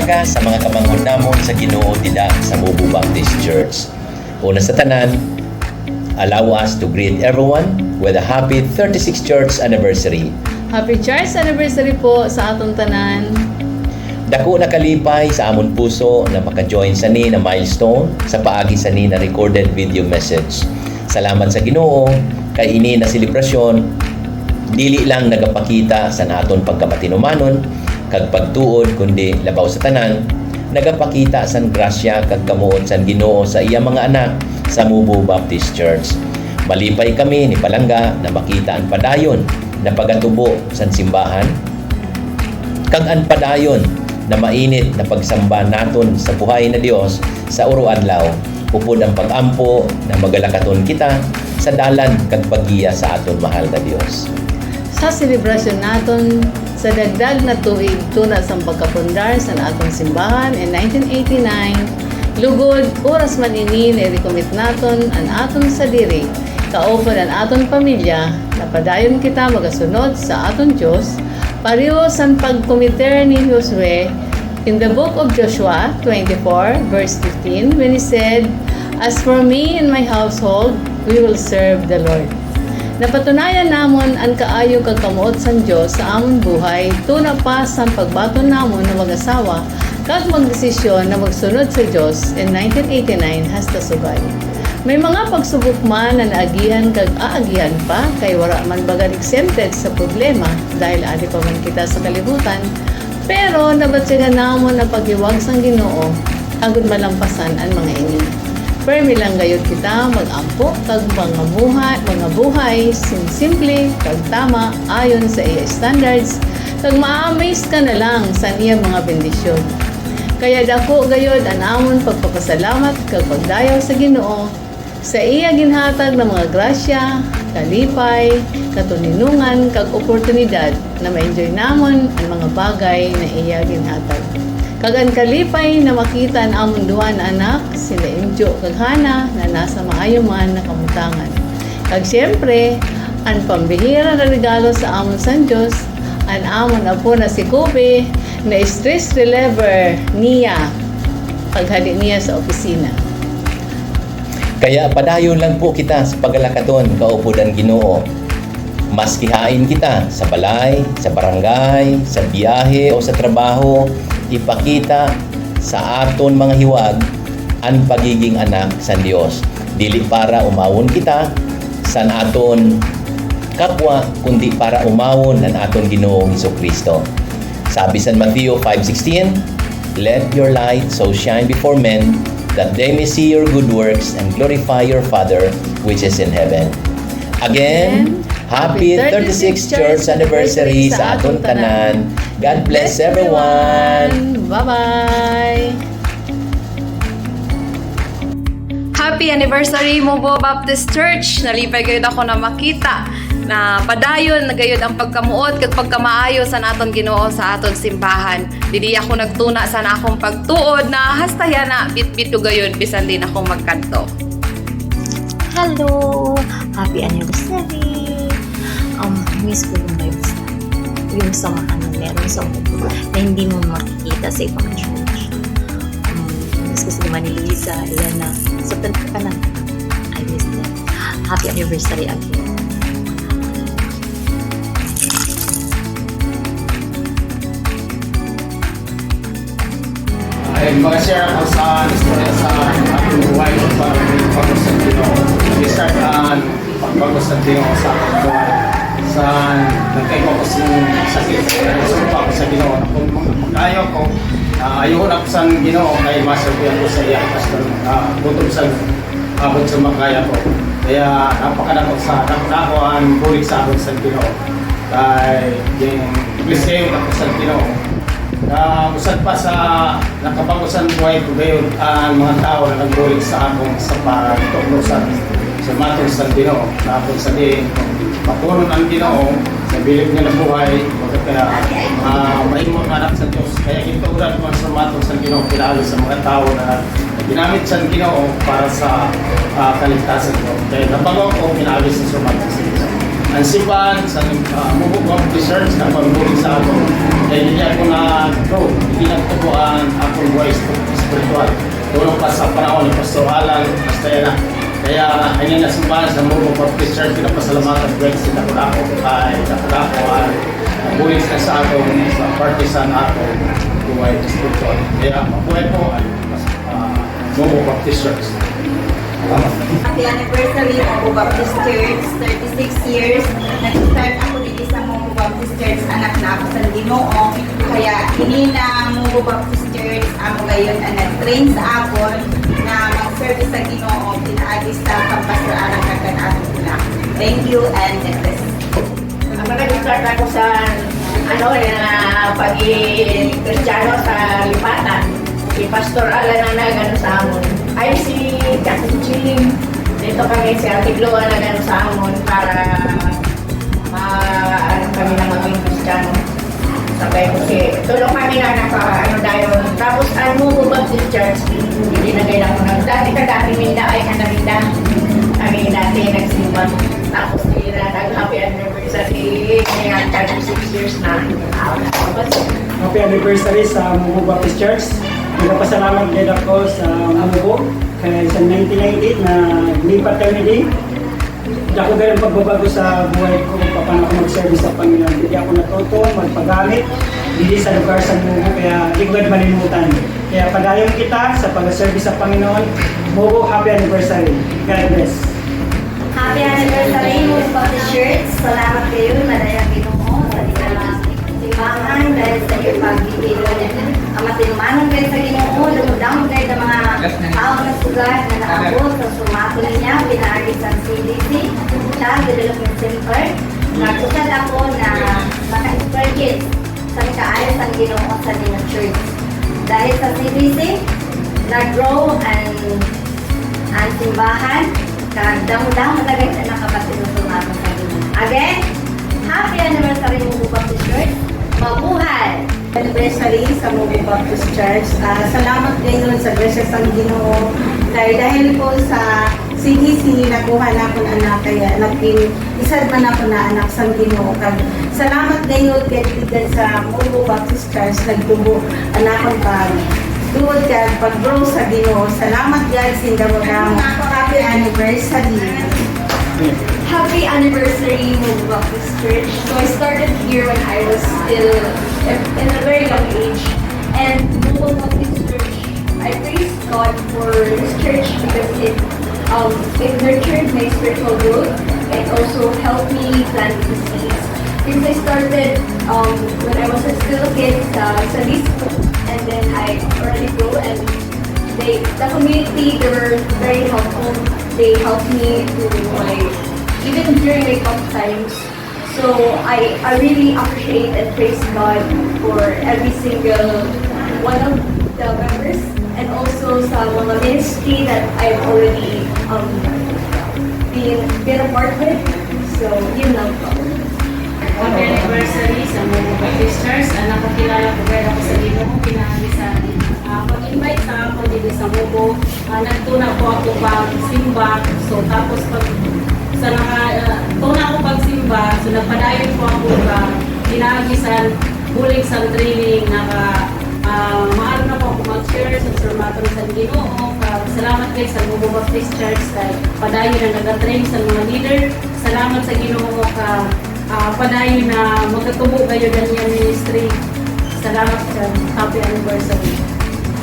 umaga sa mga kamanghon namon sa Ginoo dida sa Mubo Baptist Church. Una sa tanan, allow us to greet everyone with a happy 36th church anniversary. Happy church anniversary po sa atong tanan. Dako na kalipay sa amon puso na maka-join sa ni na milestone sa paagi sa ni na recorded video message. Salamat sa Ginoo kay ini na selebrasyon dili lang nagapakita sa naton pagkamatinumanon kag pagtuod kundi labaw sa tanan nagapakita san grasya kag kamuot san Ginoo sa iya mga anak sa Mubo Baptist Church. Malipay kami ni Palangga na makita ang padayon na pagatubo san simbahan kag ang padayon na mainit na pagsamba naton sa buhay na Dios sa uro adlaw upod ang pag-ampo na magalakaton kita sa dalan kag paggiya sa aton mahal na Dios. Sa selebrasyon naton sa dagdag na tuig tuna sa pagkapundar sa atong simbahan in 1989, lugod oras man ini na recommit naton ang aton sadiri kaupod ang aton pamilya na padayon kita magasunod sa aton Dios pareho sa pagkomiter ni Josue in the book of Joshua 24 verse 15 when he said, "As for me and my household, we will serve the Lord." Napatunayan namon ang kaayo kag kamuot sang Dios sa amon buhay tuna pa sa pagbaton namon na mag-asawa kag magdesisyon na magsunod sa Dios in 1989 hasta sugay. May mga pagsubok man na naagihan kag aagihan pa kay wala man bagan exempted sa problema dahil adi pa man kita sa kalibutan, pero nabatsyagan namon na paghiwag sang Ginoo agud malampasan ang mga ini. Permi lang gayud kita mag-ampo kag mga buhay simple kag tama ayon sa iya standards kag ma-amaze ka na lang sa iya mga bendisyon. Kaya dako gayud ang amon pagpapasalamat kag pagdayaw sa Ginoo sa iya ginhatag na mga grasya, kalipay, katuninungan kag oportunidad na ma-enjoy namon ang mga bagay na iya ginhatag. Kag ang kalipay na makita ang amon duha na anak, sila Injo kag Hana na nasa maayo man na kamutangan. Kag siyempre, ang pambihira na regalo sa amon San Dios, ang amon apo na si Kobe na stress reliever niya paghali niya sa opisina. Kaya padayon lang po kita sa pagalakaton kaupod ang Ginoo. Maski hain kita sa balay, sa barangay, sa biyahe o sa trabaho, ipakita sa aton mga hiwag ang pagiging anak sa Dios. Dili para umawon kita sa aton kapwa, kundi para umawon ng aton Ginoong Hesukristo. Sabi sa Matthew 5:16, "Let your light so shine before men that they may see your good works and glorify your Father which is in heaven." Again, happy 36th church anniversary sa aton tanan. God bless everyone. Bye-bye. Happy anniversary Mubo Baptist Church. Nalipay gayud ako na makita na padayon na gayud ang pagkamuot kag pagkamaayo sa naton Ginoo sa aton simbahan. Dili ako nagtuna sa akong pagtuod na hastaya na bit-bito gayud bisan din ako magkanto. Hello! Happy anniversary! Miss ko yung sa mga meron sa ulo na hindi mo makikita sa ibang church. Miss ko si Manilisa, Eliana. So, tanto ka lang. I miss them. Happy anniversary again. Ay, mag-share ako sa istorya sa aking buhay ng pagbago sa Ginoo. I-start ang pagbago sa Ginoo sa aking buhay. Sa nagkaiba ko sa sakit, nagsupa ako sa Ginoo. Kung magkayo ko, ayun ako sa Ginoo kay masabihan ko sa iya. Butong sa abot sa makaya ko. Kaya napakadako sa napakadako ang bulig sa abot sa Ginoo. Kaya yung please kayo ako sa Ginoo. Usad pa sa nakapangusan buhay ko gayon ang mga tao na nagbulig sa akong sa pagtuklusan sa matong sa Ginoo. Tapos sa din, patunon ang Ginoo sa bilib niya na buhay. Kaya may mga anak sa Diyos. Kaya ito ulan mo sa matong sa Ginoo kilala sa mga tao na ginamit sa Ginoo para sa kaligtasan ko. Kaya nabango ko kinabis sa sumatong sa Ginoo. ang simbahan sa Mubo Baptist Church na pagbulit sa ako. Kaya hindi ako na-grow, hindi nagtubo ang akong buhay spiritual. Tulong pa sa panahon ni Pastor Alan Castellana. Kaya ang na simbahan sa Mubo Baptist Church, pinapasalamatan ko sa Dakulako kay Dakulako ang bulit na sa akong sa partisan akong buhay spiritual. Kaya mabuhay po ang Mubo Baptist Church. Happy anniversary Mogo Baptist Church, 36 years. Nag-start ako dito sa Mogo Baptist Church, anak na ako sa Ginoo. Kaya ini na Mogo Baptist Church, ako ngayon ang nag-train sa ako na mag-service sa Ginoo, pinaagi sa kampasaraan kagad ako na. Thank you and God bless. Nag-start ako sa pag-Kristiyano sa Lipatan. Si Pastor Alan na nagano sa amon. Ay si Captain Chilling. Dito kami si Ate Glo na nagano sa amon para kami na maging Kristiyano. Sabay ko tulong kami na dayon. Tapos ang Mubo Baptist Church, hindi na kailangan ko ng dati minda ay kanaminda. Kami dati nagsimba. Tapos nag-happy anniversary. Kaya 36 years na. Happy anniversary sa Mubo Baptist Church. Nagpasalamat din ako sa Mubo kaya sa 1998 na lipat kami din. Ako ganun pagbabago sa buhay ko kung paano ako mag-service sa Panginoon. Hindi ako natuto, magpagamit, hindi sa lugar sa Mubo, kaya hindi ko ganun malimutan. Kaya padayon kita sa pag-service sa Panginoon. Mubo, happy anniversary. God bless. Happy anniversary Mogo Baptist Church. Salamat kayo, madayang Ginoo sa inyong simbahan dahil sa iyong pag-ibig. Ang matinumanon kayo sa Ginoo, lumudang kayo ng mga tao na sugat na naabot sa sumato niya, pinaagis ang CDC, Child Development Center. Nagsusad ako na maka-experience sa kaayos ang Ginoo sa inyong church. Dahil sa CDC, nag-grow ang simbahan, damo-damo na kayo na nakapatid ng sumato sa Ginoo. Again, happy anniversary Mubo Baptist Church. Mabuhay! Anniversary sa Mubo Baptist Church. Salamat ngayon sa grace ng Ginoo. Dahil po sa CDC, nakuha na ako na anak, kaya naging isad man ako na anak sa Ginoo. Salamat ngayon kay Tigan sa Mubo Baptist Church, nagtubo anak ko duwag ka pag-grow sa Ginoo. Salamat guys, hindi mo happy anniversary. Happy anniversary, Mubo Baptist Church. So I started here when I was still in a very young age. And Mubo Baptist Church, I praise God for this church because it nurtured my spiritual growth. It also helped me plant the seeds. Because I started when I was still a kid sa school, and then I already grew, and the community, they were very helpful. They helped me even during my tough times. So I really appreciate and praise God for every single one of the members, and also sa mga ministry that I've already been a part with. So yun lang po. Happy anniversary sa Mubo Baptist Church. Nakakilala ko rin ako sa Ginoo. Pinahali sa pag-invite sa ako dito sa Mubo. Nagtuna po ako pag-simba. So tapos tuna ako pag-simba. So nagpadayon po ako ginagisan, bulig sa training. Maaro na po ako mag-share sa sermaton sa Ginoo. Salamat guys sa Mubo Baptist Church. Padayon na nag-train sa mga leader. Salamat sa Ginoo padayon na magkatubo kayo ganyan ministry. Salamat sa happy anniversary.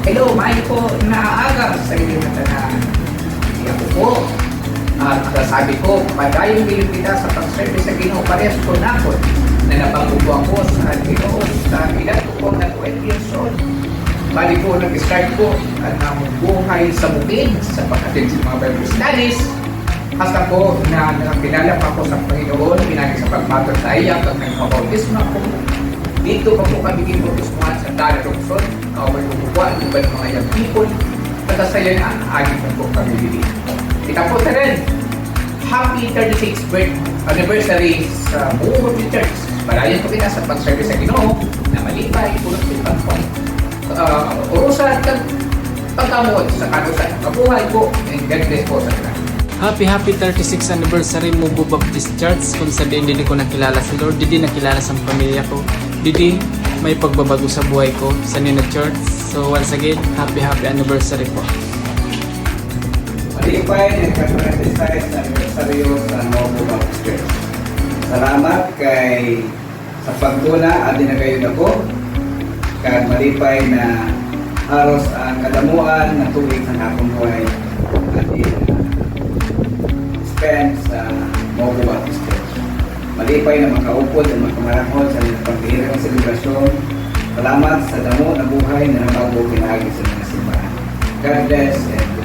Hello, may po naaagam sa inyo na tanan. Ako po. At sabi ko, padayon din kita sa pag-service sa Ginoo. Parehas ko na ako na napangupo ako sa Ginoo sa edad ko po na 20 years old. Bali po, nag-start po at ang buhay sa bukid sa pag-attend sa mga Bible studies. Hasta po na nakakilala pa ako sa Panginoon, pinagin sa pagmatod sa iya, pag nagpapautismo ako. Dito pa po kami ginautismohan sa Dala Lungsod, kawal bubuwa, iba ng mga young people. Natasaya na ang agit na po kami dito. Kita po sa rin, happy 36th anniversary sa Mubo Baptist Church. Palayan po kita sa pag-service sa Ginoo na malipay, pulot yung pagpong. Urusan at pagkamot sa kanusan. Mabuhay po, and God bless po sa kanila. Happy 36th anniversary Mubo Baptist Church. Kung sabihin hindi ko nakilala si Lord, hindi nakilala sa pamilya ko, hindi may pagbabago sa buhay ko sa Nina Church. So once again, happy anniversary po. Malipay, nagka-26 na anibersaryo sa Mubo Baptist Church. Salamat kay sa pagtuna at dinagayon ako. Kaya malipay na haros ang kadamuan na tubig ng akong buhay at spend sa Mubo Baptist Church. Malipay na makaupod at makamarahon sa pagkihirang selebrasyon. Salamat sa damo na buhay na nabago pinagi sa mga simbahan. God bless and